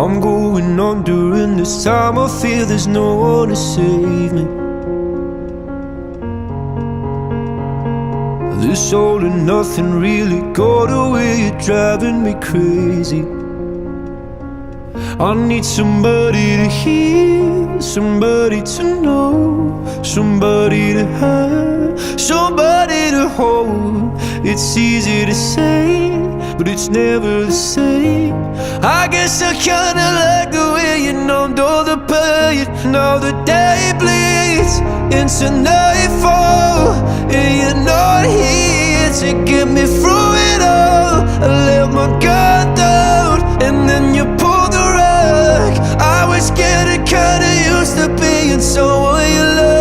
I'm going on during this time. I feel there's no one to save me. This all and nothing really got away, you're driving me crazy. I need somebody to hear, somebody to know, somebody to have, somebody to hold. It's easy to say, but it's never the same. I guess I kinda like the way you numbed all the pain. Now the day bleeds into nightfall, and you're not here to get me through it all. I let my guard down, and then you pulled the rug. I was getting kinda used to being someone you love.